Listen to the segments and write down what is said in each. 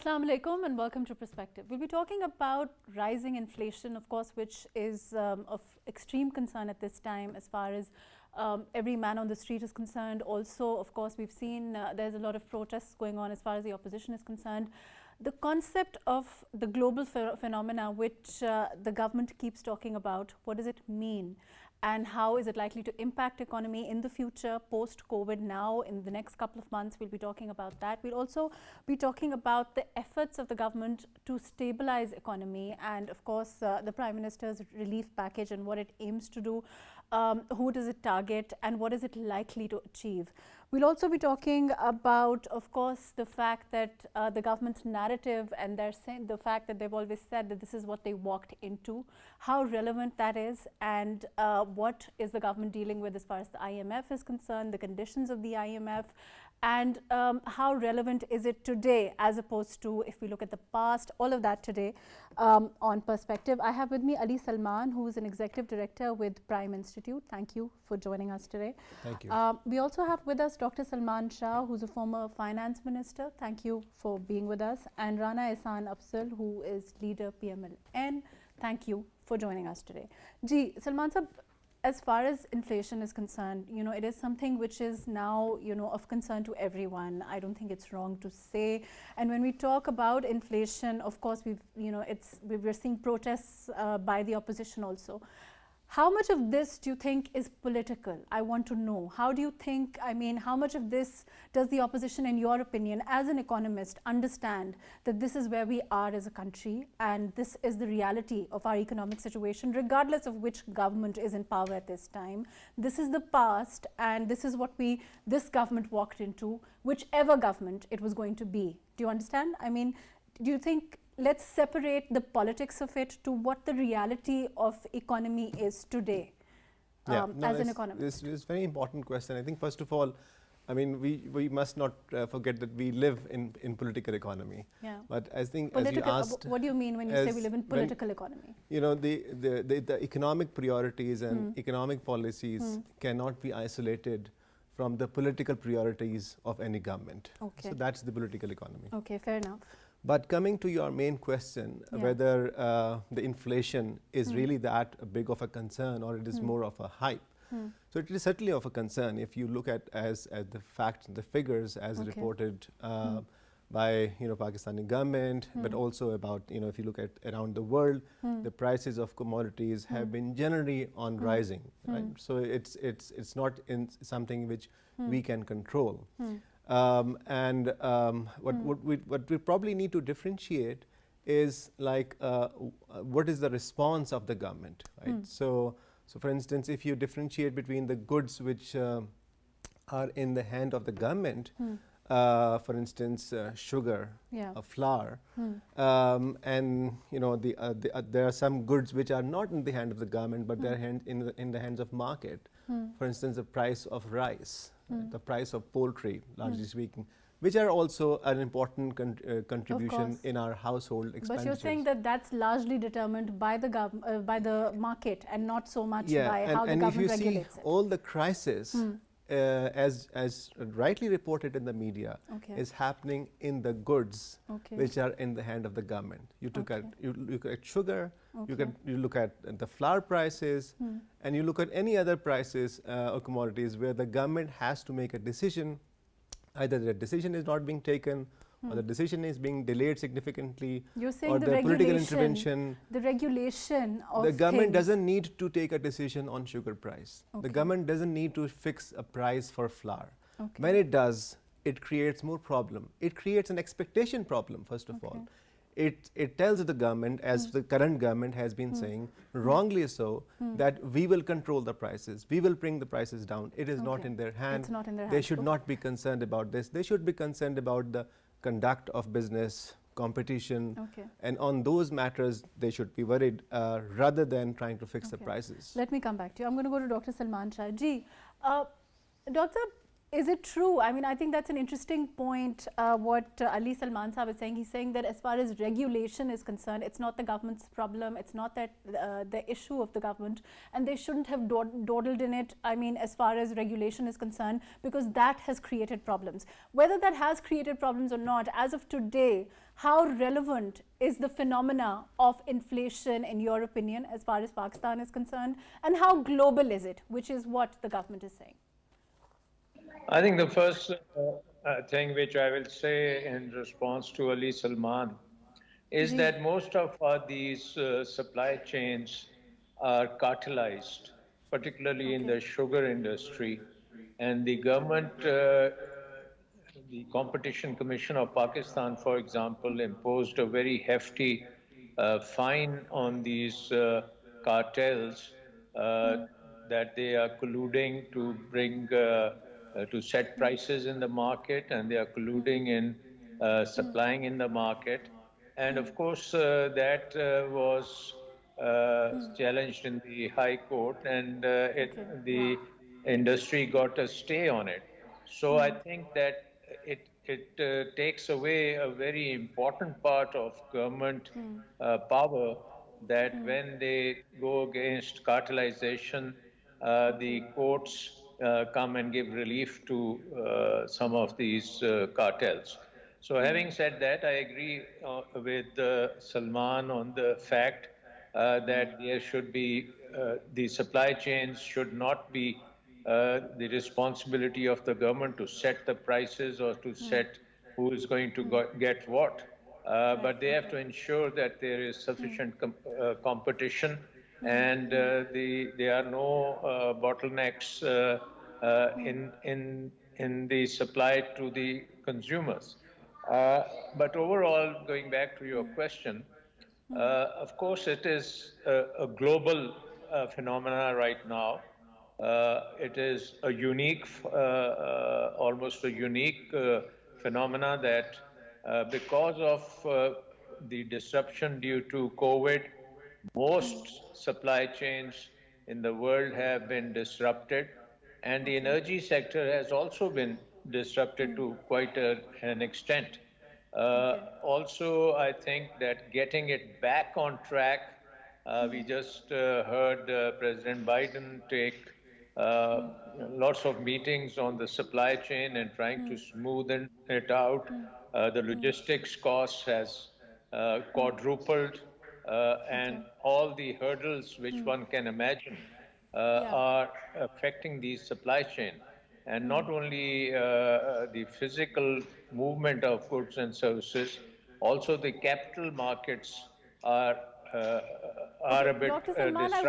Assalamu alaikum and welcome to Perspective. We'll be talking about rising inflation, of course, which is of extreme concern at this time as far as every man on the street is concerned. Also, of course, we've seen there's a lot of protests going on as far as the opposition is concerned. The concept of the global phenomena which the government keeps talking about, what does it mean? And how is it likely to impact economy in the future, post-COVID now, in the next couple of months? We'll be talking about that. We'll also be talking about the efforts of the government to stabilize economy and, of course, the Prime Minister's relief package and what it aims to do, who does it target, and what is it likely to achieve. We'll also be talking about, of course, the fact that the government's narrative and the fact that they've always said that this is what they walked into, how relevant that is, and what is the government dealing with as far as the IMF is concerned, the conditions of the IMF, and how relevant is it today as opposed to if we look at the past, all of that today on Perspective. I have with me Ali Salman, who is an Executive Director with Prime Institute. Thank you for joining us today. Thank you. We also have with us Dr. Salman SHAH, who's a former Finance Minister. Thank you for being with us. And RANA AFZAL, who is leader PML-N. Thank you for joining us today. Salman sir, as far as inflation is concerned, it is something which is now, of concern to everyone. I don't think it's wrong to say. And when we talk about inflation, of course, we're seeing protests by the opposition also. How much of this do you think is political? I want to know. How do you think, how much of this does the opposition, in your opinion, as an economist, understand that this is where we are as a country and this is the reality of our economic situation, regardless of which government is in power at this time? This is the past and this is what this government walked into, whichever government it was going to be. Do you understand? Do you think, let's separate the politics of it to what the reality of economy is today as an economist? This is a very important question. I think first of all, we must not forget that we live in political economy. Yeah. But I think political, as you asked, what do you mean when you say we live in political economy? The economic priorities and economic policies cannot be isolated from the political priorities of any government. Okay. So that's the political economy. Okay, fair enough. But coming to your main question, whether the inflation is really that big of a concern or it is more of a hype. So it is certainly of a concern if you look at as the facts, the figures as reported by Pakistani government, but also about if you look at around the world, the prices of commodities have been generally on rising, right? So it's not in something which we can control. What we probably need to differentiate is what is the response of the government, right? So for instance, if you differentiate between the goods which are in the hand of the government, for instance, sugar, flour, and there are some goods which are not in the hand of the government, but they're in the hands of market. For instance, the price of rice, the price of poultry, largely speaking, which are also an important contribution in our household expenditures. But you're saying that that's largely determined by the by the market and not so much by how the government regulates it. And if you see all the crisis, as rightly reported in the media, is happening in the goods which are in the hand of the government. You look at sugar, you look at the flour prices, and you look at any other prices or commodities where the government has to make a decision. Either the decision is not being taken, or the decision is being delayed significantly, You're saying or the political intervention. The regulation of the government doesn't need to take a decision on sugar price. The government doesn't need to fix a price for flour. When it does, it creates more problem. It creates an expectation problem, first of all. It tells the government, as the current government has been saying, wrongly so, that we will control the prices, we will bring the prices down. It is not in their hand. It's not in their They hand. should not be concerned about this. They should be concerned about the conduct of business, competition, and on those matters they should be worried rather than trying to fix the prices. Let me come back to you. I'm going to go to Dr. Salman SHAH. Doctor, is it true? I think that's an interesting point what Ali Salman Sahab is saying. He's saying that as far as regulation is concerned, it's not the government's problem, it's not that the issue of the government, and they shouldn't have dawdled in it, as far as regulation is concerned, because that has created problems. Whether that has created problems or not, as of today, how relevant is the phenomena of inflation in your opinion as far as Pakistan is concerned, and how global is it, which is what the government is saying? I think the first thing which I will say in response to Ali Salman is that most of these supply chains are cartelized, particularly in the sugar industry. And the government, the Competition Commission of Pakistan, for example, imposed a very hefty fine on these cartels that they are colluding to bring to set prices in the market, and they are colluding in supplying in the market. And of course, that was challenged in the High Court, and the industry got a stay on it. So I think that it takes away a very important part of government power, that when they go against cartelization, the courts come and give relief to some of these cartels. So having said that, I agree with Salman on the fact that there should be, the supply chains should not be the responsibility of the government to set the prices or to set who is going to get what. But they have to ensure that there is sufficient competition, and there are no bottlenecks in the supply to the consumers. But overall, going back to your question, of course, it is a global phenomena right now. It is a unique, almost a unique phenomena that because of the disruption due to COVID, most supply chains in the world have been disrupted, and the energy sector has also been disrupted to quite an extent. Also, I think that getting it back on track, we just heard President Biden take lots of meetings on the supply chain and trying to smoothen it out. The logistics cost has quadrupled, and all the hurdles which one can imagine are affecting the supply chain. And not only the physical movement of goods and services, also the capital markets are a bit Dr. Salman, disrupted.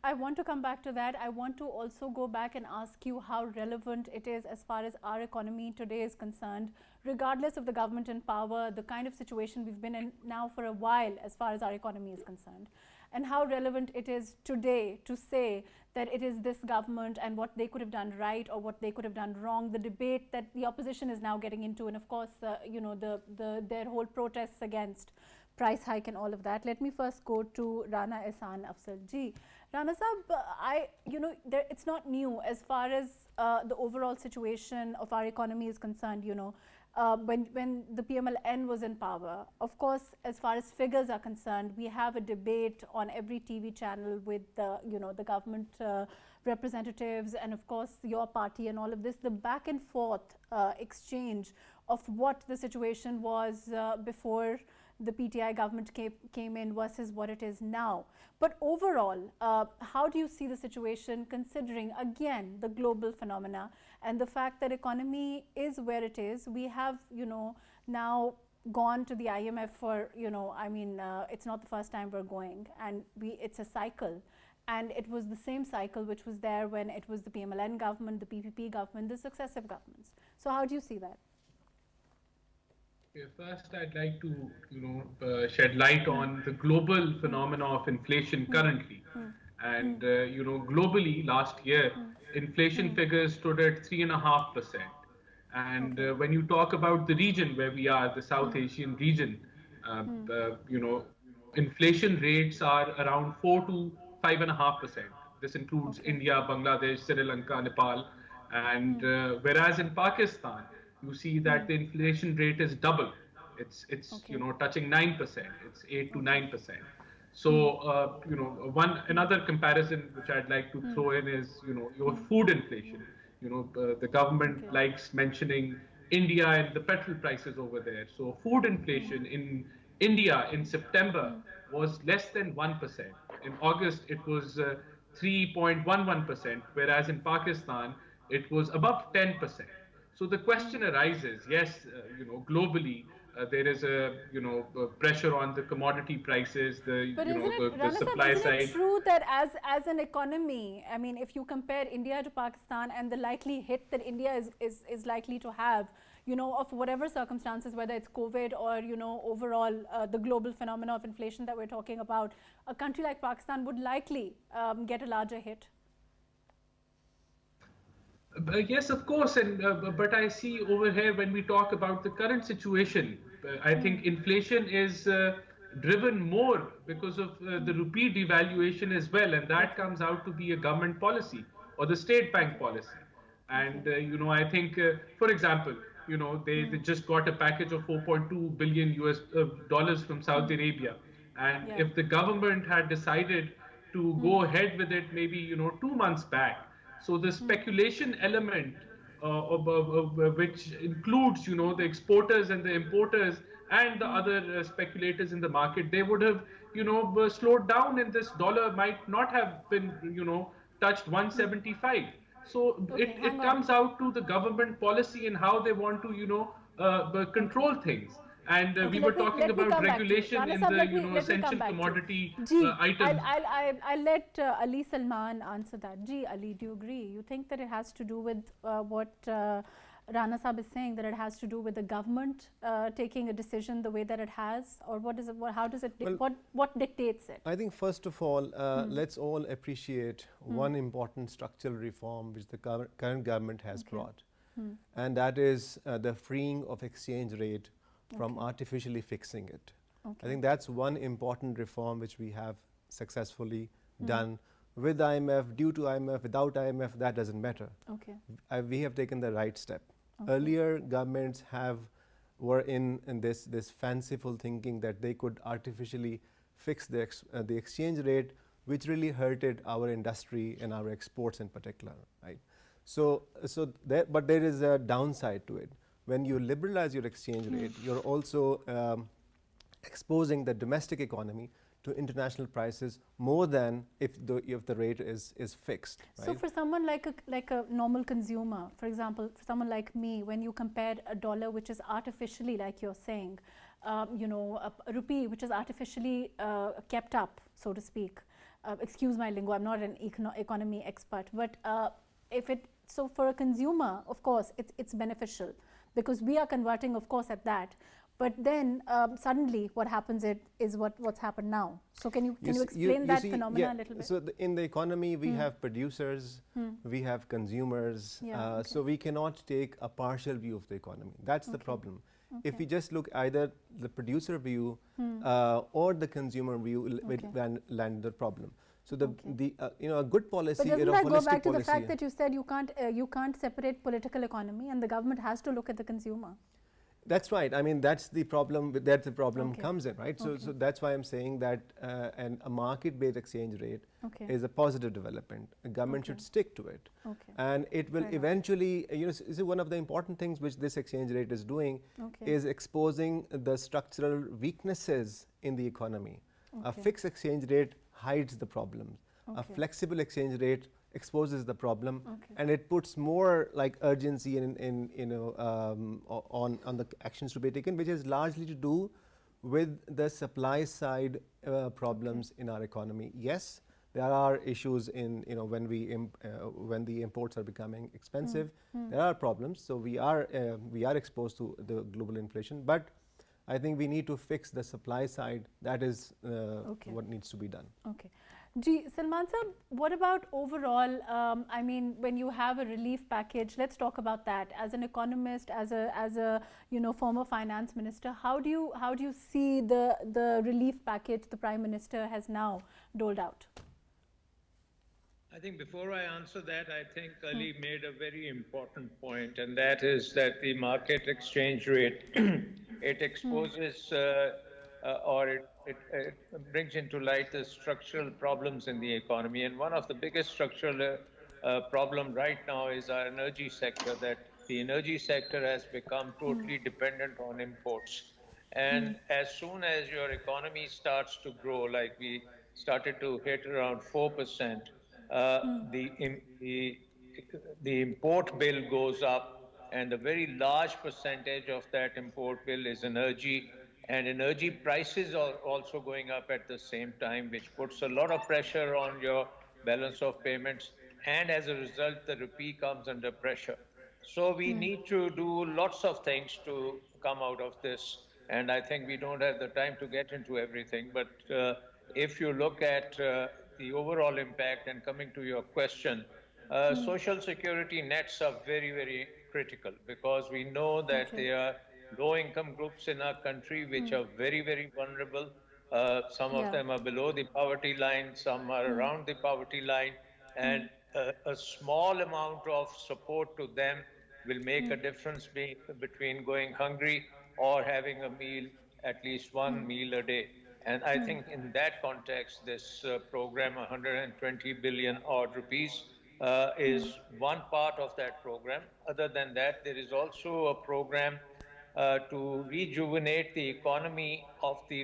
I want to come back to that. I want to also go back and ask you how relevant it is as far as our economy today is concerned, regardless of the government in power, the kind of situation we've been in now for a while as far as our economy is concerned, and how relevant it is today to say that it is this government and what they could have done right or what they could have done wrong, the debate that the opposition is now getting into, and of course, their whole protests against price hike and all of that. Let me first go to Rana, IHSAAN, AFZAL ji. Rana Sahab, it's not new as far as the overall situation of our economy is concerned. When the PML-N was in power, of course, as far as figures are concerned, we have a debate on every TV channel with the government representatives and of course your party and all of this, the back and forth exchange of what the situation was before the PTI government came in versus what it is now. But overall, how do you see the situation considering, again, the global phenomena and the fact that economy is where it is? We have, now gone to the IMF for, it's not the first time we're going, and it's a cycle. And it was the same cycle which was there when it was the PML-N government, the PPP government, the successive governments. So how do you see that? First, I'd like to, shed light on the global phenomena of inflation currently. And, globally last year, inflation figures stood at 3.5%. And when you talk about the region where we are, the South Asian region, inflation rates are around 4 to 5.5%. This includes India, Bangladesh, Sri Lanka, Nepal. And whereas in Pakistan, you see that the inflation rate is double. It's touching 9%. It's 8 to 9%. So another comparison which I'd like to throw in is your food inflation. The government likes mentioning India and the petrol prices over there. So food inflation in India in September was less than 1%. In August, it was 3.11%, whereas in Pakistan, it was above 10%. So the question arises, yes, globally, there is a, pressure on the commodity prices, But isn't it, the Rana Sahib, supply isn't it side. true that as an economy, I mean, if you compare India to Pakistan and the likely hit that India is likely to have, of whatever circumstances, whether it's COVID or, overall the global phenomena of inflation that we're talking about, a country like Pakistan would likely get a larger hit? Yes, of course, and but I see over here when we talk about the current situation, I think inflation is driven more because of the rupee devaluation as well, and that comes out to be a government policy or the state bank policy. And I think, for example, they just got a package of 4.2 billion US dollars from Saudi Arabia, and if the government had decided to go ahead with it, maybe 2 months back. So the speculation element, which includes, the exporters and the importers and the other speculators in the market, they would have, slowed down, and this dollar might not have been, touched 175. So it comes out to the government policy and how they want to, control things. And we were talking about regulation in the, essential commodity items. I'll let Ali Salman answer that. Ji, Ali, do you agree? You think that it has to do with what Rana Sahib is saying, that it has to do with the government taking a decision the way that it has, or what is it? How does it? What dictates it? I think first of all, let's all appreciate one important structural reform which the current government has brought, and that is the freeing of exchange rate from artificially fixing it. I think that's one important reform which we have successfully done with IMF, due to IMF, without IMF, that doesn't matter. We have taken the right step. Earlier governments were in this fanciful thinking that they could artificially fix the exchange rate, which really hurted our industry and our exports in particular, right? But there is a downside to it. When you liberalize your exchange rate, you're also exposing the domestic economy to international prices more than if the rate is fixed. Right? So for someone like a normal consumer, for example, for someone like me, when you compare a dollar which is artificially, like you're saying, a rupee which is artificially kept up, so to speak. Excuse my lingo, I'm not an economy expert, but so for a consumer, of course, it's beneficial, because we are converting, of course, at that. But then suddenly what happens is what's happened now. So can you explain that phenomena a little bit? So in the economy, we have producers, we have consumers, so we cannot take a partial view of the economy. That's the problem. If we just look either the producer view or the consumer view, we land the problem. So a good policy, but doesn't that go back to the fact that you said you can't separate political economy, and the government has to look at the consumer? That's right. I mean, that's the problem. That's the problem comes in, right? So that's why I'm saying that a market-based exchange rate is a positive development. The government should stick to it, and it will eventually. One of the important things which this exchange rate is doing is exposing the structural weaknesses in the economy. A fixed exchange rate hides the problems. A flexible exchange rate exposes the problem, and it puts more like urgency on the actions to be taken, which is largely to do with the supply side problems in our economy. Yes, there are issues in when the imports are becoming expensive. There are problems. So we are exposed to the global inflation, but I think we need to fix the supply side. That is what needs to be done. Salman sir, what about overall, I mean, when you have a relief package, let's talk about that. As an economist, as a former finance minister, how do you see the relief package the Prime Minister has now doled out? I think before I answer that, I think Ali made a very important point, and that is that the market exchange rate, it exposes or it brings into light the structural problems in the economy. And one of the biggest structural problem right now is our energy sector, that the energy sector has become totally dependent on imports. And as soon as your economy starts to grow, like we started to hit around 4%, the import bill goes up, and a very large percentage of that import bill is energy, and energy prices are also going up at the same time, which puts a lot of pressure on your balance of payments, and as a result, the rupee comes under pressure. So we need to do lots of things to come out of this, and I think we don't have the time to get into everything, but if you look at the overall impact, and coming to your question, social security nets are very, very critical, because we know that there are low-income groups in our country which are very, very vulnerable. Some of them are below the poverty line, some are around the poverty line, and a small amount of support to them will make a difference between going hungry or having a meal, at least one meal a day. And I think in that context, this program, 120 billion odd rupees, is one part of that program. Other than that, there is also a program to rejuvenate the economy of the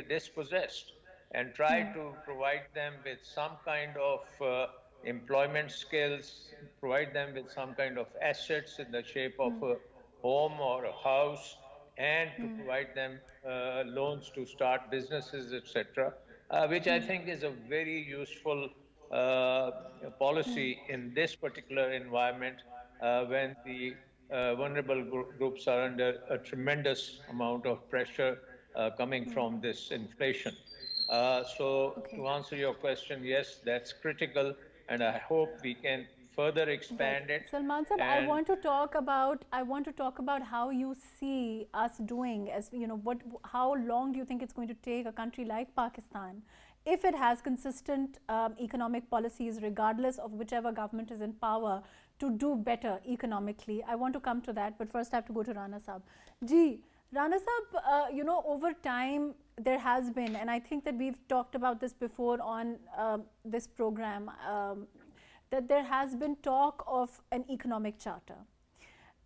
dispossessed, and try to provide them with some kind of employment skills, provide them with some kind of assets in the shape of a home or a house, and to provide them loans to start businesses, etc., which I think is a very useful policy in this particular environment, when the vulnerable groups are under a tremendous amount of pressure coming from this inflation. So to answer your question, yes, that's critical, and I hope we can further expand it. Salman sir, I want to talk about how you see us doing, as you know, how long do you think it's going to take a country like Pakistan, if it has consistent economic policies, regardless of whichever government is in power, to do better economically? I want to come to that, but first I have to go to Rana Saab. Ji, Rana Saab, you know, over time there has been, and I think that we've talked about this before on this program, that there has been talk of an economic charter.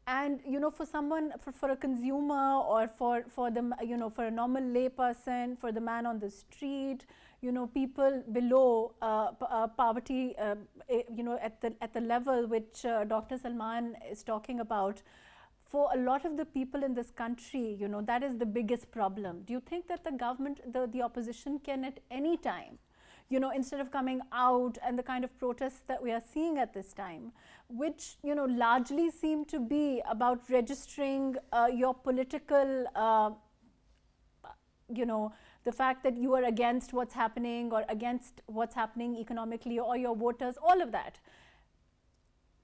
And you know, for someone, for a consumer, or for the, you know, for a normal lay person, for the man on the street, you know, people below poverty, you know, at the level which Dr. Salman is talking about, for a lot of the people in this country, you know, that is the biggest problem. Do you think that the government, the opposition can at any time, you know, instead of coming out and the kind of protests that we are seeing at this time, which, you know, largely seem to be about registering your political, you know, the fact that you are against what's happening, or against what's happening economically, or your voters, all of that.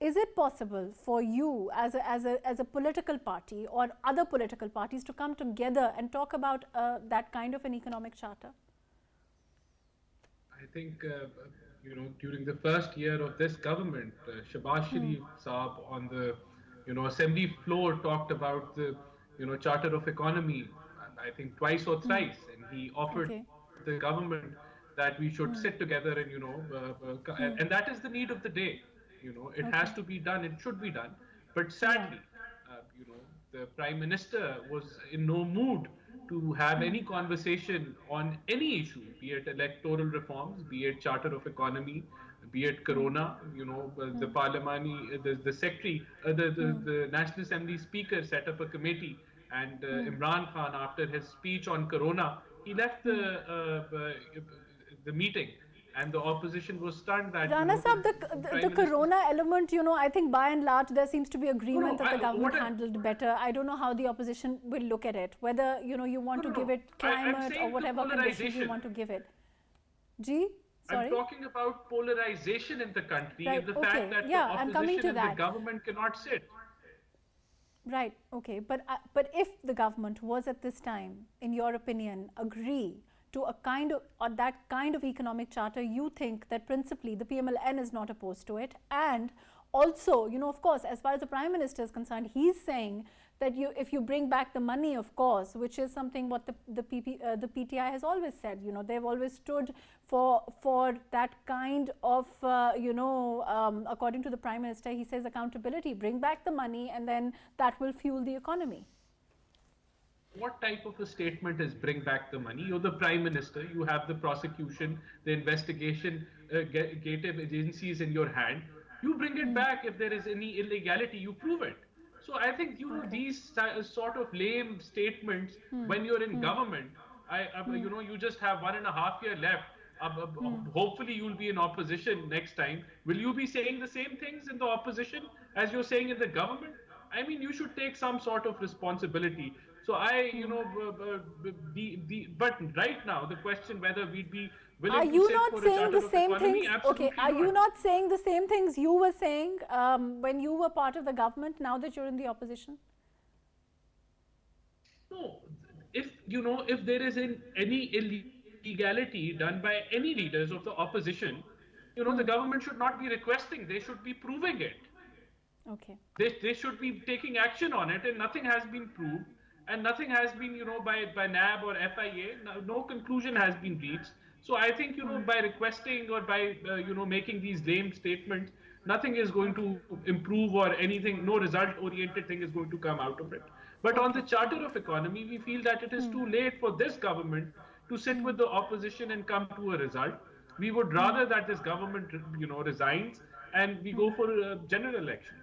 Is it possible for you as a political party or other political parties to come together and talk about that kind of an economic charter? I think, you know, during the first year of this government, Shahbaz Sharif Saab on the, you know, assembly floor talked about the, you know, Charter of Economy, I think twice or thrice, and he offered the government that we should sit together and, you know, and that is the need of the day. You know, it has to be done, it should be done. But sadly, you know, the Prime Minister was in no mood to have any conversation on any issue, be it electoral reforms, be it Charter of Economy, be it Corona. You know, the Parliamani, the Secretary, the National Assembly Speaker set up a committee, and Imran Khan, after his speech on Corona, he left the meeting. And the opposition was stunned that... Rana Saab, the Corona element, you know, I think by and large there seems to be agreement that the government handled better. I don't know how the opposition will look at it, whether, you know, you want to give it climate or whatever conditions you want to give it. Ji? Sorry? I'm talking about polarization in the country, and the fact that the opposition and the government cannot sit. Right, okay. But if the government was at this time, in your opinion, agree to a kind of, or that kind of economic charter, you think that principally the PML-N is not opposed to it, and also, you know, of course, as far as the Prime Minister is concerned, he's saying that if you bring back the money, of course, which is something what the PTI has always said, they've always stood for that kind of, according to the Prime Minister, he says accountability, bring back the money, and then that will fuel the economy. What type of a statement is bring back the money? You're the Prime Minister, you have the prosecution, the investigation agencies in your hand. You bring it back. If there is any illegality, you prove it. So I think, these sort of lame statements when you're in government, you just have 1.5 years left. Hopefully you'll be in opposition next time. Will you be saying the same things in the opposition as you're saying in the government? I mean, you should take some sort of responsibility. So but right now, the question whether we'd be willing to sit for a charter of economy, absolutely are you not saying the same things you were saying when you were part of the government, now that you're in the opposition? No, if there is any illegality done by any leaders of the opposition, the government should not be requesting, they should be proving it. Okay. They should be taking action on it, and nothing has been proved, and nothing has been, by NAB or FIA, no conclusion has been reached. So I think, by requesting or by, making these lame statements, nothing is going to improve or anything, no result-oriented thing is going to come out of it. But on the Charter of Economy, we feel that it is too late for this government to sit with the opposition and come to a result. We would rather that this government, resigns and we go for general elections.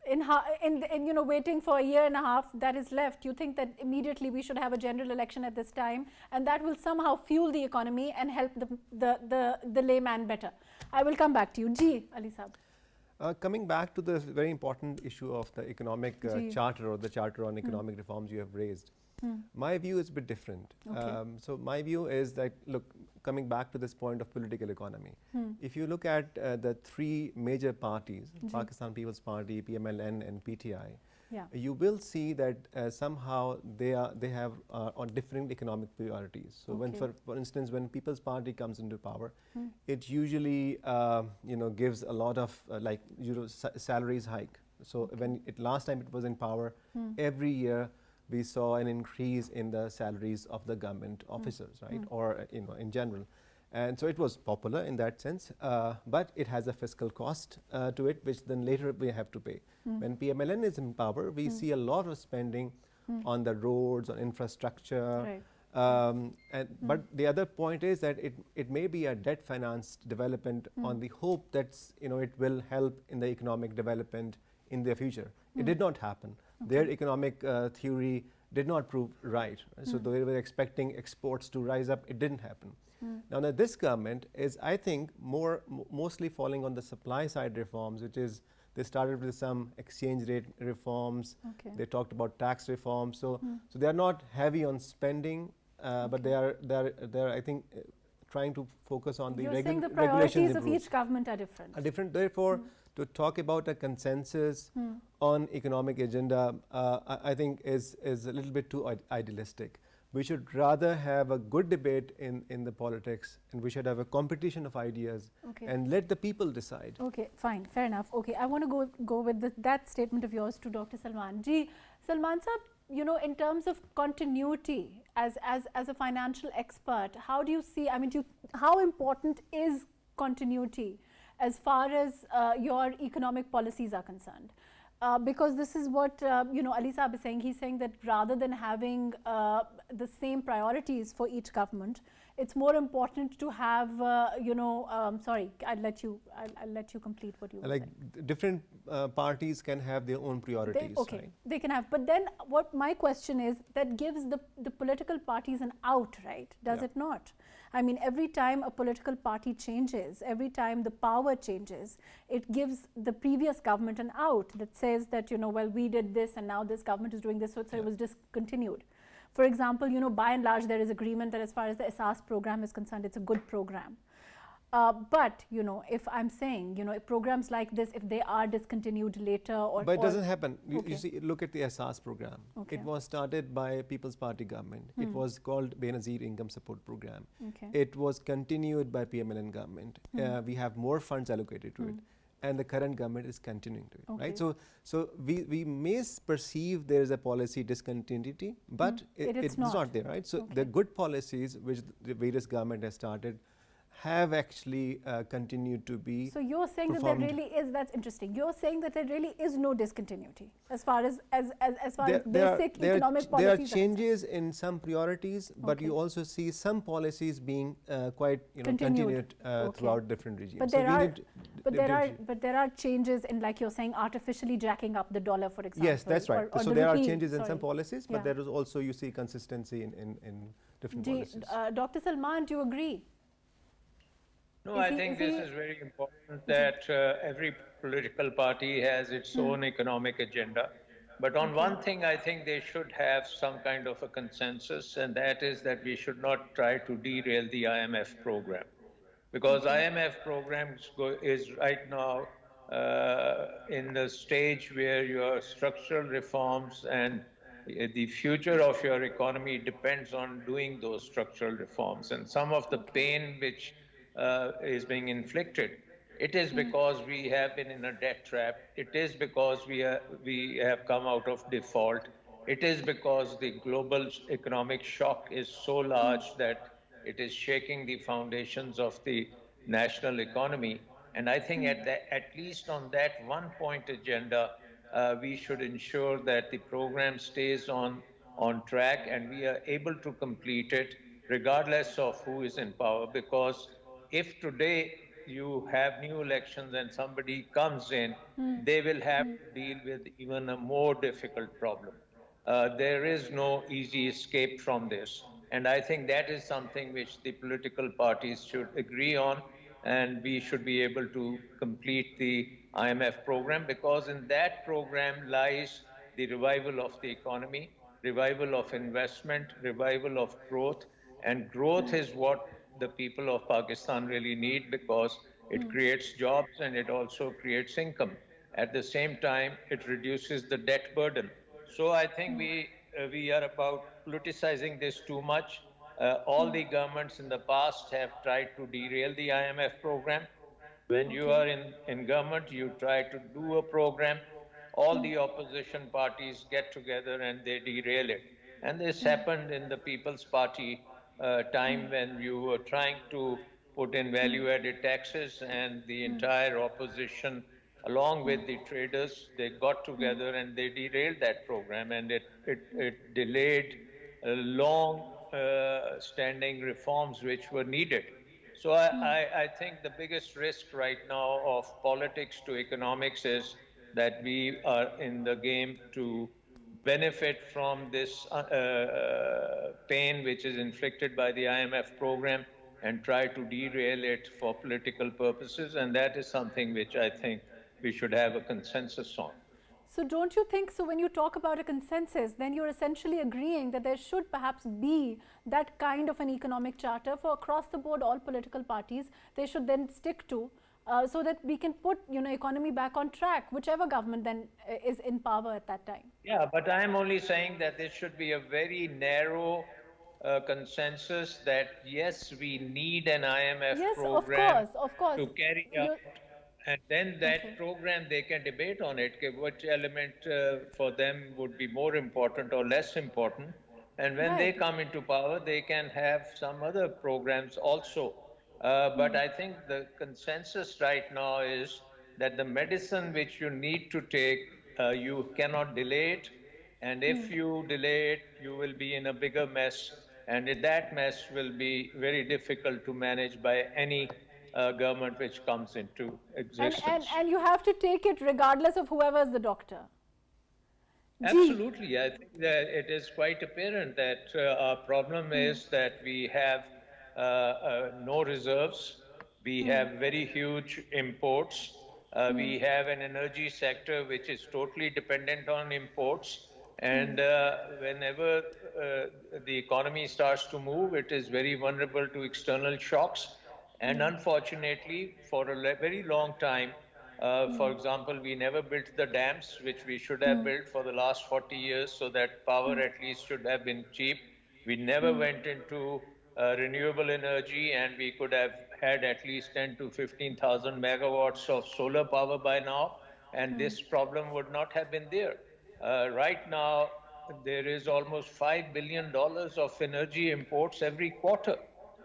Waiting for 1.5 years that is left, you think that immediately we should have a general election at this time, and that will somehow fuel the economy and help the layman better? I will come back to you. Ji, Ali Saab. Coming back to the very important issue of the economic charter, or the charter on economic reforms you have raised, my view is a bit different. Okay. So my view is that, look, coming back to this point of political economy, if you look at the three major parties, Pakistan People's Party, PML-N and PTI, you will see that somehow they have on different economic priorities. So when, for instance, when People's Party comes into power, it usually gives a lot of salaries hike. So when last time it was in power, every year we saw an increase in the salaries of the government officers, right? Or in general. And so it was popular in that sense, but it has a fiscal cost to it, which then later we have to pay. When PML-N is in power, we see a lot of spending on the roads, on infrastructure. Right. But the other point is that it may be a debt financed development on the hope that it will help in the economic development in the future. It did not happen. Their economic theory did not prove right. So they were expecting exports to rise up. It didn't happen. Now this government is, I think, mostly falling on the supply side reforms, which is they started with some exchange rate reforms. They talked about tax reforms. So they are not heavy on spending, but they are I think trying to focus on the regulations. You're saying the priorities of each government are different. Therefore, to talk about a consensus on economic agenda, I think is a little bit too idealistic. We should rather have a good debate in the politics, and we should have a competition of ideas and let the people decide. Okay, fine, fair enough. Okay, I want to go with that statement of yours to Dr. Salman. Ji, Salman Saab, in terms of continuity as a financial expert, how do you see, how important is continuity as far as your economic policies are concerned? Because this is what Ali Saab is saying. He's saying that rather than having the same priorities for each government, it's more important to have sorry, I'll let you complete what you were saying. Different parties can have their own priorities. Right? They can have, but then what my question is, that gives the political parties an out, right? Does it not? Every time a political party changes, every time the power changes, it gives the previous government an out that says that, well, we did this and now this government is doing this, so it was discontinued. For example, by and large, there is agreement that as far as the SHAH program is concerned, it's a good program. But, if I'm saying, programs like this, if they are discontinued later or... But it doesn't happen. You see, look at the SHAH program. It was started by People's Party government. It was called Benazir Income Support Program. It was continued by PML-N government. We have more funds allocated to it. and the current government is continuing to it, Okay. right? So we may perceive there is a policy discontinuity, but it's not there, right? So Okay. the good policies which the various government has started have actually continued to be. So you're saying that there really is, that's interesting. You're saying that there really is no discontinuity as far as basic economic policies there are concerned. changes in some priorities, but Okay. you also see some policies being quite Continued. continued throughout different regimes. But So there we are, need but there are changes in, like you're saying, artificially jacking up the dollar, for example. Yes, that's right. or So the there are rupee, changes in sorry. some policies, but Yeah. there is also, you see, consistency in different policies. Dr. Salman, do you agree? No, Is I he- think is this he- is very important that every political party has its own economic agenda. But on one thing, I think they should have some kind of a consensus, and that is that we should not try to derail the IMF program. Because IMF programs is right now in the stage where your structural reforms and the future of your economy depends on doing those structural reforms. And some of the pain which is being inflicted, it is because we have been in a debt trap. It is because we have come out of default. It is because the global economic shock is so large that it is shaking the foundations of the national economy. And I think at least on that one point agenda, we should ensure that the program stays on track and we are able to complete it regardless of who is in power. Because if today you have new elections and somebody comes in, they will have to deal with even a more difficult problem. There is no easy escape from this. And I think that is something which the political parties should agree on, and we should be able to complete the IMF program, because in that program lies the revival of the economy, revival of investment, revival of growth. And growth is what the people of Pakistan really need, because it creates jobs and it also creates income. At the same time, it reduces the debt burden. So I think we are about politicizing this too much. All the governments in the past have tried to derail the IMF program. When you are in government, you try to do a program, all the opposition parties get together and they derail it. And this happened in the People's Party time when you were trying to put in value-added taxes, and the entire opposition, along with the traders, they got together and they derailed that program, and it delayed long standing reforms which were needed. So I think the biggest risk right now of politics to economics is that we are in the game to benefit from this pain which is inflicted by the IMF program and try to derail it for political purposes. And that is something which I think we should have a consensus on. So don't you think, so when you talk about a consensus, then you're essentially agreeing that there should perhaps be that kind of an economic charter for across the board all political parties they should then stick to, so that we can put economy back on track, whichever government then is in power at that time. Yeah, but I'm only saying that there should be a very narrow consensus that yes, we need an IMF Yes, program of course. to carry out. And then that program, they can debate on it, which element for them would be more important or less important. And when they come into power, they can have some other programs also. But I think the consensus right now is that the medicine which you need to take, you cannot delay it. And if you delay it, you will be in a bigger mess. And that mess will be very difficult to manage by any government which comes into existence. And you have to take it regardless of whoever is the doctor. Absolutely. I think that it is quite apparent that our problem is that we have no reserves. We have very huge imports. We have an energy sector which is totally dependent on imports. And whenever the economy starts to move, it is very vulnerable to external shocks. And unfortunately, for a very long time, for example, we never built the dams, which we should have built for the last 40 years, so that power at least should have been cheap. We never went into renewable energy, and we could have had at least 10 to 15,000 megawatts of solar power by now, and this problem would not have been there. Right now, there is almost $5 billion of energy imports every quarter,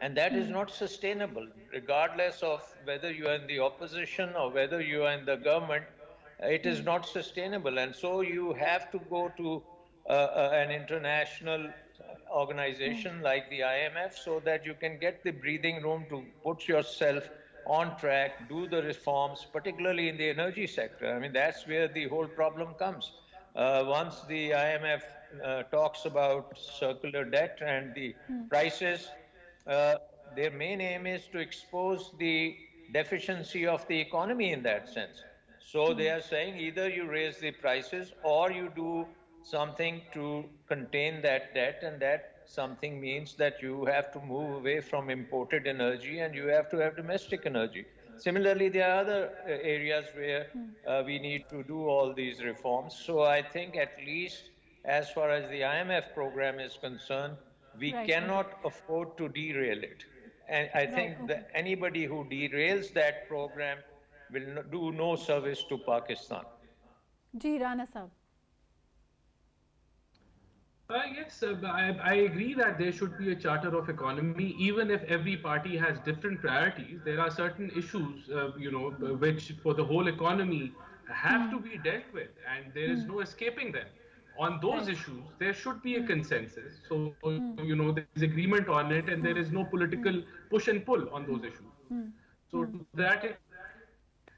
and that is not sustainable, regardless of whether you are in the opposition or whether you are in the government. It is not sustainable, and so you have to go to an international organization like the IMF so that you can get the breathing room to put yourself on track, do the reforms, particularly in the energy sector. I mean, that's where the whole problem comes. Once the IMF talks about circular debt and the prices, their main aim is to expose the deficiency of the economy in that sense. So they are saying either you raise the prices or you do something to contain that debt, and that something means that you have to move away from imported energy and you have to have domestic energy. Similarly, there are other areas where we need to do all these reforms. So I think at least as far as the IMF program is concerned, we cannot afford to derail it. And I think that anybody who derails that program will do no service to Pakistan. Ji, Rana Sahab. Yes, I agree that there should be a charter of economy, even if every party has different priorities. There are certain issues, which for the whole economy have to be dealt with, and there is no escaping them. On those issues, there should be a consensus. So, there's agreement on it, and there is no political push and pull on those issues. So that.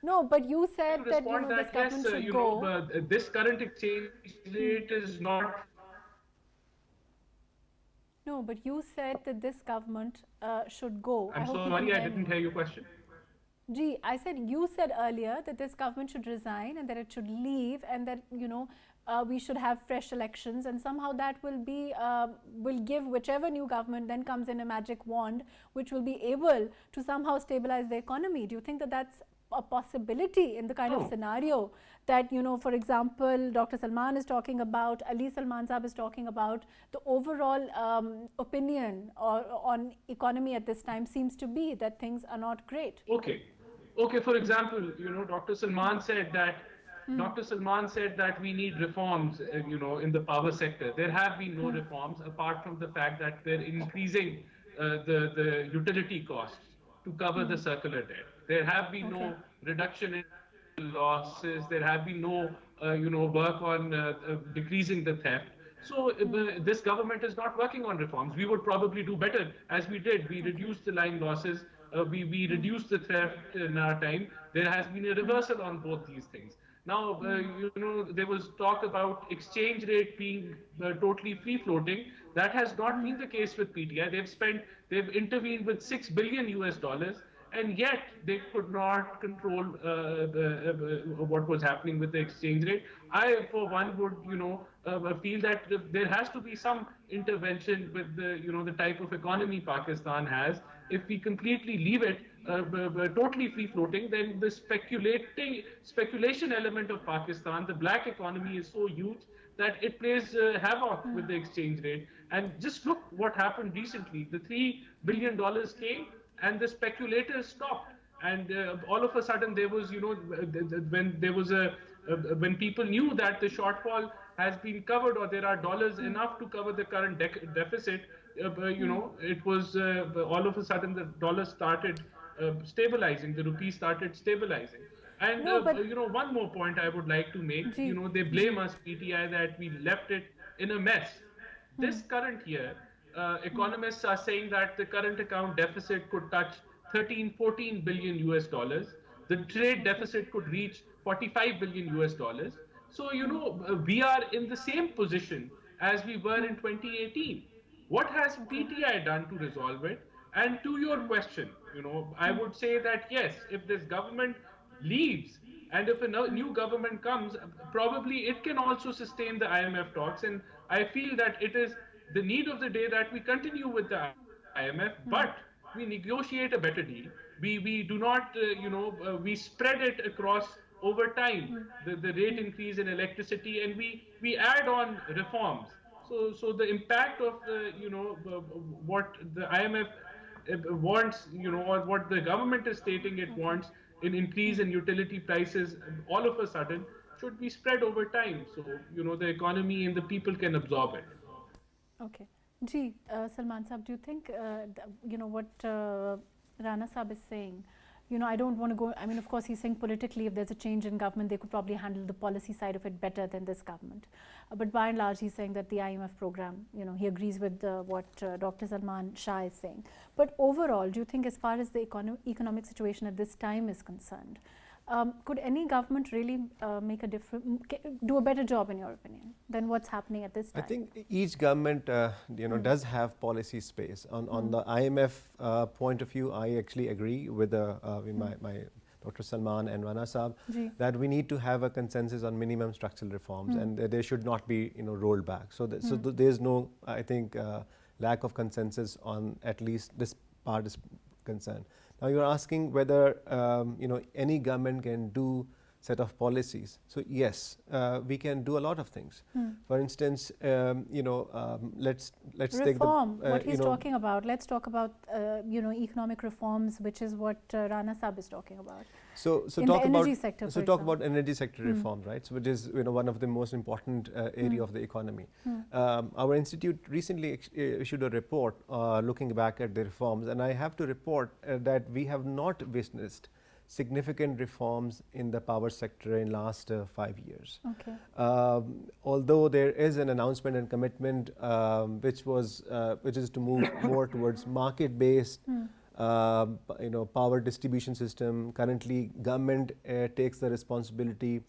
No, but you said that this government should go. This current exchange rate is not. No, but you said that this government should go. I'm sorry, I didn't hear your question. Gee, I said you said earlier that this government should resign and that it should leave, and that we should have fresh elections, and somehow that will give whichever new government then comes in a magic wand, which will be able to somehow stabilize the economy. Do you think that that's a possibility in the kind of scenario that, for example, Dr. Salman is talking about, Ali Salman Saab is talking about, the overall opinion on economy at this time seems to be that things are not great? Okay, for example, Dr. Salman said that we need reforms, in the power sector. There have been no reforms apart from the fact that they're increasing the utility costs to cover the circular debt. There have been no reduction in losses. There have been no, work on decreasing the theft. So this government is not working on reforms. We would probably do better, as we did. We reduced the line losses. We reduced the theft in our time. There has been a reversal on both these things. Now, there was talk about exchange rate being totally free floating. That has not been the case with PTI. They've intervened with $6 billion US, and yet they could not control what was happening with the exchange rate. I, for one, would feel that there has to be some intervention with the type of economy Pakistan has. If we completely leave it totally free floating, then the speculation element of Pakistan, the black economy, is so huge that it plays havoc with the exchange rate. And just look what happened recently. The $3 billion came, and the speculators stopped, and all of a sudden there was, when people knew that the shortfall has been covered, or there are dollars enough to cover the current deficit, it was all of a sudden the dollar started stabilizing, the rupee started stabilizing. And one more point I would like to make. They blame us, PTI, that we left it in a mess. This current year, economists are saying that the current account deficit could touch 13-14 billion US dollars. The trade deficit could reach 45 billion US dollars. So, we are in the same position as we were in 2018. What has PTI done to resolve it? And to your question, I would say that yes, if this government leaves and if a new government comes, probably it can also sustain the IMF talks. And I feel that it is the need of the day that we continue with the IMF, but we negotiate a better deal. We do not, we spread it across over time, the rate increase in electricity, and we add on reforms. So the impact of what the IMF wants, or what the government is stating it wants, an increase in utility prices, all of a sudden should be spread over time, so the economy and the people can absorb it. Okay. Ji, Salman Saab, do you think, what Rana Saab is saying, I don't want to go, I mean, of course, he's saying politically, if there's a change in government, they could probably handle the policy side of it better than this government. But by and large, he's saying that the IMF program, he agrees with what Dr. Salman SHAH is saying. But overall, do you think as far as the economic situation at this time is concerned, could any government really make a do a better job, in your opinion, than what's happening at this time? I think each government, does have policy space. On the IMF point of view, I actually agree with my Dr. Salman and Rana Saab that we need to have a consensus on minimum structural reforms, and they should not be rolled back. So, there's no, I think, lack of consensus on at least this part is concerned. Now you're asking whether any government can do set of policies. So yes, we can do a lot of things. For instance, let's take the what he's talking about. Let's talk about economic reforms, which is what Rana Saab is talking about. So in talk the about energy sector, so talk about energy sector reform, right? So which is one of the most important area of the economy. Our institute recently issued a report looking back at the reforms, and I have to report that we have not witnessed significant reforms in the power sector in last 5 years. Okay. Although there is an announcement and commitment which is to move more towards market-based power distribution system. Currently, government takes the responsibility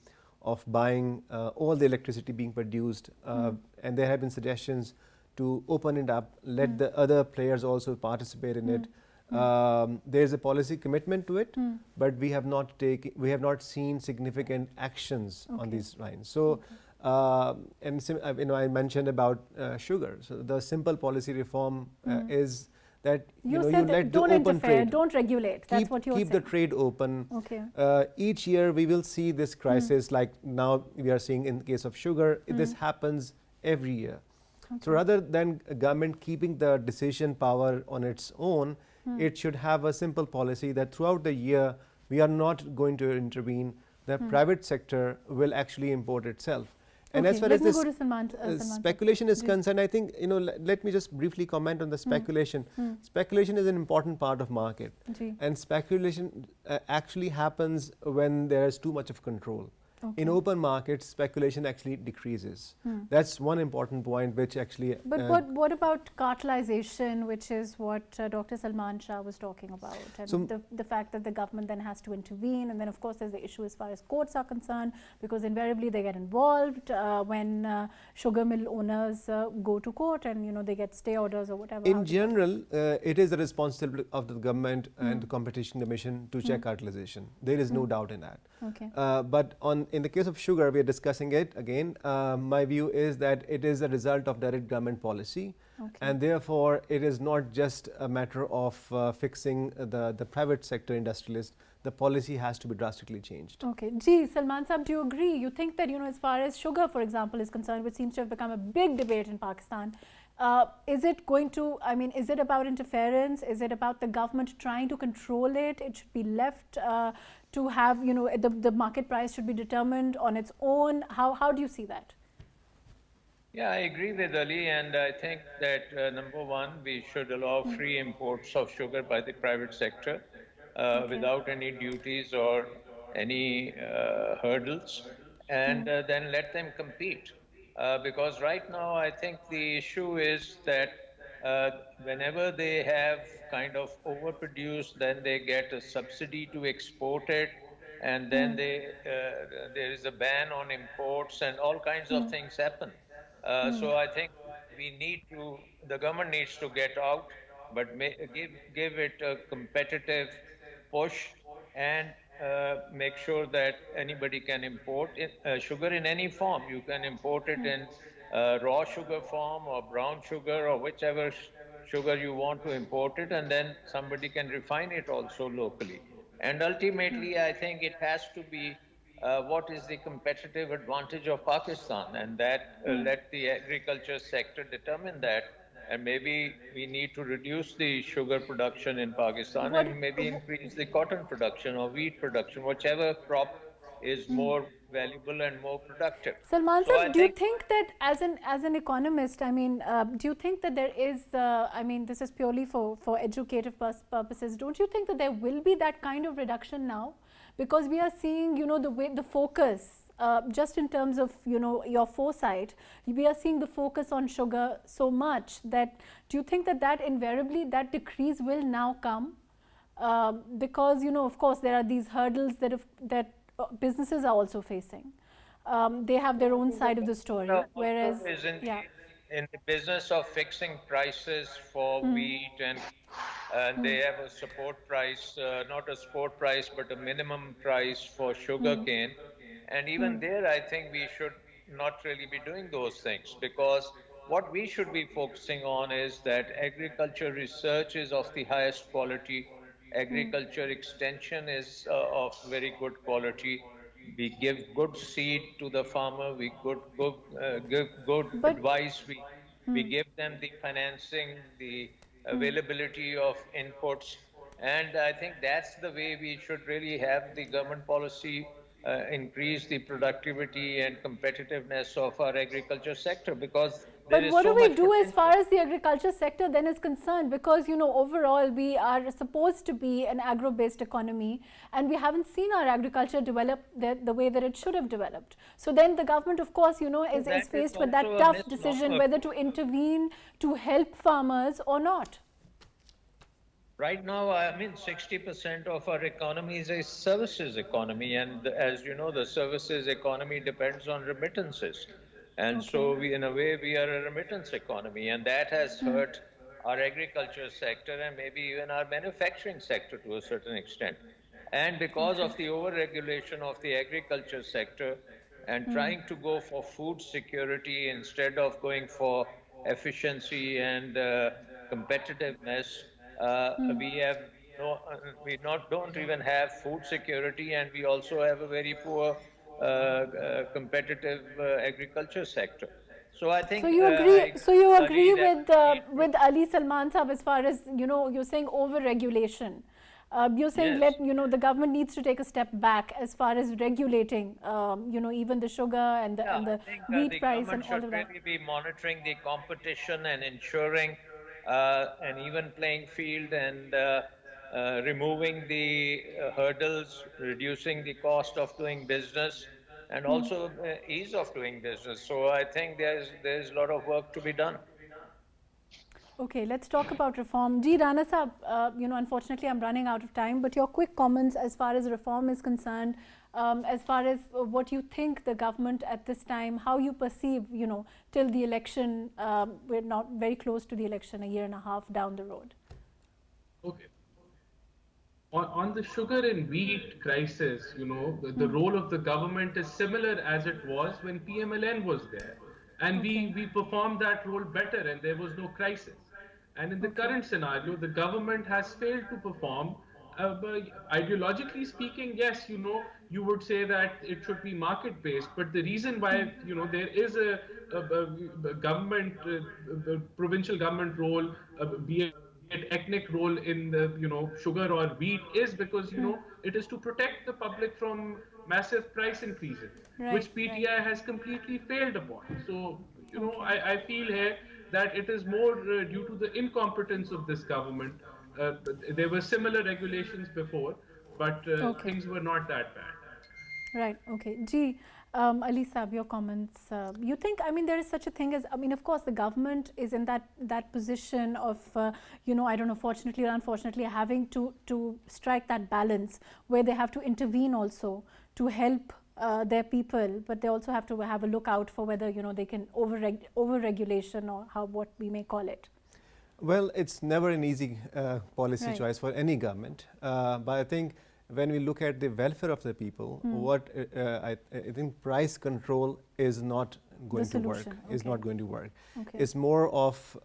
of buying all the electricity being produced, and there have been suggestions to open it up, let the other players also participate in it. There is a policy commitment to it, but we have not seen significant actions on these lines. So, I mentioned about sugar. So the simple policy reform is that you let don't the open interfere, trade, don't regulate. That's what you're keep saying. the trade open. Okay. Each year we will see this crisis, like now we are seeing in the case of sugar. This happens every year. So rather than government keeping the decision power on its own, it should have a simple policy that throughout the year we are not going to intervene. The private sector will actually import itself. And as far as this speculation is concerned, I think let me just briefly comment on the speculation. Speculation is an important part of market, and speculation actually happens when there is too much of control. In open markets, speculation actually decreases. That's one important point which actually... But what about cartelization, which is what Dr. Salman SHAH was talking about, and so the fact that the government then has to intervene, and then of course there's the issue as far as courts are concerned, because invariably they get involved when sugar mill owners go to court and they get stay orders or whatever. In general, it is the responsibility of the government and the Competition Commission to check cartelization. There is no doubt in that. Okay. But in the case of sugar, we are discussing it again. My view is that it is a result of direct government policy, and therefore it is not just a matter of fixing the private sector industrialists. The policy has to be drastically changed. Okay. Gee, Salman Saab, do you agree? You think that as far as sugar, for example, is concerned, which seems to have become a big debate in Pakistan, is it going to, is it about interference? Is it about the government trying to control it? It should be left to have, the market price should be determined on its own. How do you see that? Yeah, I agree with Ali, and I think that number one, we should allow free imports of sugar by the private sector without any duties or any hurdles, and then let them compete. Because right now, I think the issue is that whenever they have kind of overproduced, then they get a subsidy to export it, and then there is a ban on imports, and all kinds of things happen. So I think the government needs to get out, but give it a competitive push, and make sure that anybody can import sugar in any form. You can import it in raw sugar form or brown sugar or whichever sugar you want to import it, and then somebody can refine it also locally. And ultimately, I think it has to be what is the competitive advantage of Pakistan, and that let the agriculture sector determine that. and maybe we need to reduce the sugar production in Pakistan What- and maybe increase the cotton production or wheat production, whichever crop is more valuable and more productive. Salman So I sir, do you think think that as an economist, I mean, do you think that there is, I mean, this is purely for educative purposes, don't you think that there will be that kind of reduction now? Because we are seeing, you know, the way, the focus, just in terms of, you know, your foresight, we are seeing the focus on sugar so much that, do you think that that invariably, that decrease will now come? Because, you know, of course, there are these hurdles that businesses are also facing. They have their own side of the story, whereas, is yeah. in the business of fixing prices for wheat, and they have a support price, not a support price, but a minimum price for sugar cane. And even there, I think we should not really be doing those things, because what we should be focusing on is that agriculture research is of the highest quality, agriculture extension is of very good quality. We give good seed to the farmer, we give good But- advice, we give them the financing, the availability of inputs, and I think that's the way we should really have the government policy increase the productivity and competitiveness of our agriculture sector, because there But is what so do we much do as potential. far as the agriculture sector then is concerned? Because, you know, overall we are supposed to be an agro-based economy, and we haven't seen our agriculture develop the way that it should have developed. So then the government, of course, you know, is that is faced with that also a tough decision misnomer. whether to intervene to help farmers or not. Right now, I mean, 60% of our economy is a services economy, and as you know, the services economy depends on remittances. And so, in a way, we are a remittance economy, and that has hurt our agriculture sector and maybe even our manufacturing sector to a certain extent. And because of the over-regulation of the agriculture sector and trying to go for food security instead of going for efficiency and competitiveness, we don't even have food security, and we also have a very poor competitive agriculture sector. So I think So you agree? So you agree that with Ali Salman Sahab as far as, you know, you're saying over-regulation. You're saying Yes. you know, the government needs to take a step back as far as regulating, you know, even the sugar and the I think wheat the price and government all should of that. really be monitoring the competition and ensuring an even playing field, and removing the hurdles, reducing the cost of doing business, and also ease of doing business. So I think there's a lot of work to be done. Okay, let's talk about reform. Ji, Rana Sahab, you know, unfortunately I'm running out of time, but your quick comments as far as reform is concerned, as far as what you think the government at this time, how you perceive, you know, till the election, we're not very close to the election, a year and a half down the road. Okay. On the sugar and wheat crisis, you know, the role of the government is similar as it was when PML-N was there. And we performed that role better, and there was no crisis. And in the current scenario, the government has failed to perform. But ideologically speaking, yes, you know, you would say that it should be market-based. But the reason why, you know, there is a government, provincial government role, be it ethnic role in the, you know, sugar or wheat, is because, you know, it is to protect the public from massive price increases, which PTI has completely failed upon. So, you know, I feel here that it is more due to the incompetence of this government. There were similar regulations before, but things were not that bad. Right, okay. Ji, Ali Sahab, your comments. You think, I mean, there is such a thing as, I mean, of course, the government is in that position of, you know, I don't know, fortunately or unfortunately, having to strike that balance where they have to intervene also to help their people, but they also have to have a look out for whether, you know, they can over-regulation or what we may call it. Well, it's never an easy policy choice for any government, but I think when we look at the welfare of the people, I think price control is not going to work. Is not going to work. It's more of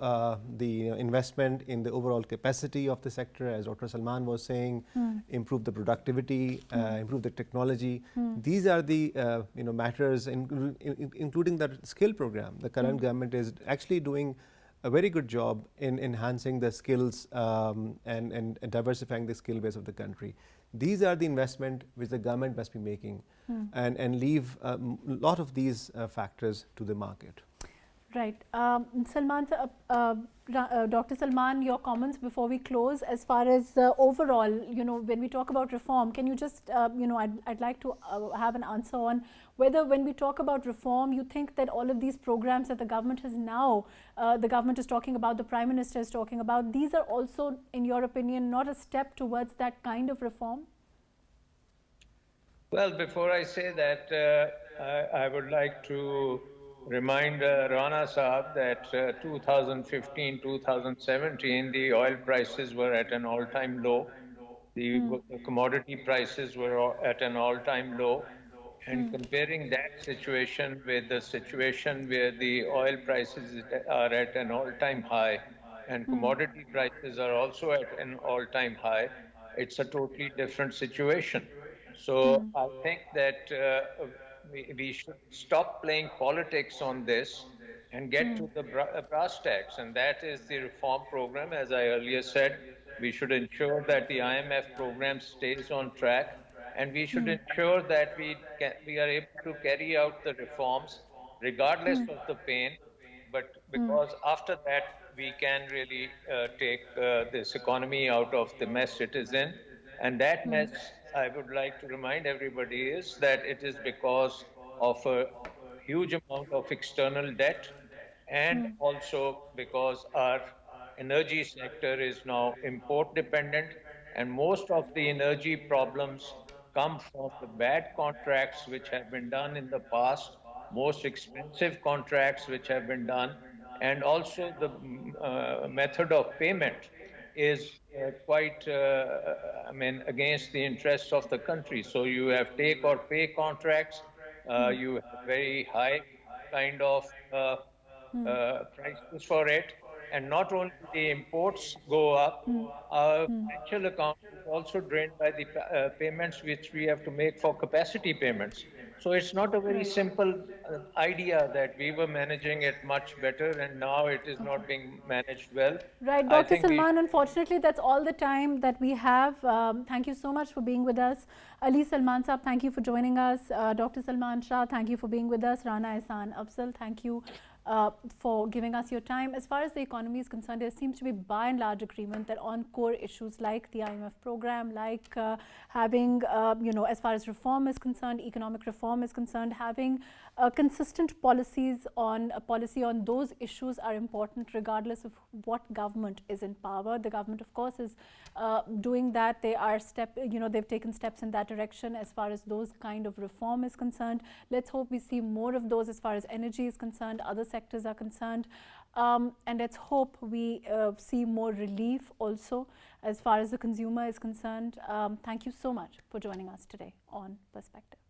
the investment in the overall capacity of the sector, as Dr. Salman was saying, improve the productivity, improve the technology. These are the matters, including the skill program. The current government is actually doing a very good job in enhancing the skills and diversifying the skill base of the country. These are the investment which the government must be making and leave a lot of these factors to the market. Right. Salman, Dr. Salman, your comments before we close as far as overall, when we talk about reform, can you just, I'd like to have an answer on whether when we talk about reform, you think that all of these programs that the government has now, the government is talking about, the Prime Minister is talking about, these are also, in your opinion, not a step towards that kind of reform? Well, before I say that, I would like to remind Rana Saab that 2015, 2017, the oil prices were at an all-time low. The commodity prices were at an all-time low. And comparing that situation with the situation where the oil prices are at an all-time high and commodity prices are also at an all-time high, it's a totally different situation. So I think that we should stop playing politics on this and get to the brass tacks, and that is the reform program. As I earlier said, we should ensure that the IMF program stays on track, and we should ensure that we are able to carry out the reforms regardless of the pain, but because after that we can really take this economy out of the mess it is in. And that mess, I would like to remind everybody, is that it is because of a huge amount of external debt and also because our energy sector is now import dependent, and most of the energy problems come from the bad contracts which have been done in the past, most expensive contracts which have been done, and also the method of payment is quite, against the interests of the country. So you have take or pay contracts, you have very high kind of prices for it. And not only the imports go up, our financial account is also drained by the payments which we have to make for capacity payments. So it's not a very simple idea that we were managing it much better and now it is not being managed well. Right, Dr. Salman, unfortunately that's all the time that we have. Thank you so much for being with us. Ali Salman Saab, thank you for joining us. Dr. Salman Shah, thank you for being with us. Rana, IHSAAN, AFZAL, thank you for giving us your time. As far as the economy is concerned, there seems to be by and large agreement that on core issues like the IMF program, like having, as far as reform is concerned, economic reform is concerned, having consistent policies on policy on those issues are important regardless of what government is in power. The government, of course, is doing that. They are they've taken steps in that direction as far as those kind of reform is concerned. Let's hope we see more of those as far as energy is concerned, other sectors are concerned, and let's hope we see more relief also as far as the consumer is concerned. Thank you so much for joining us today on Perspective.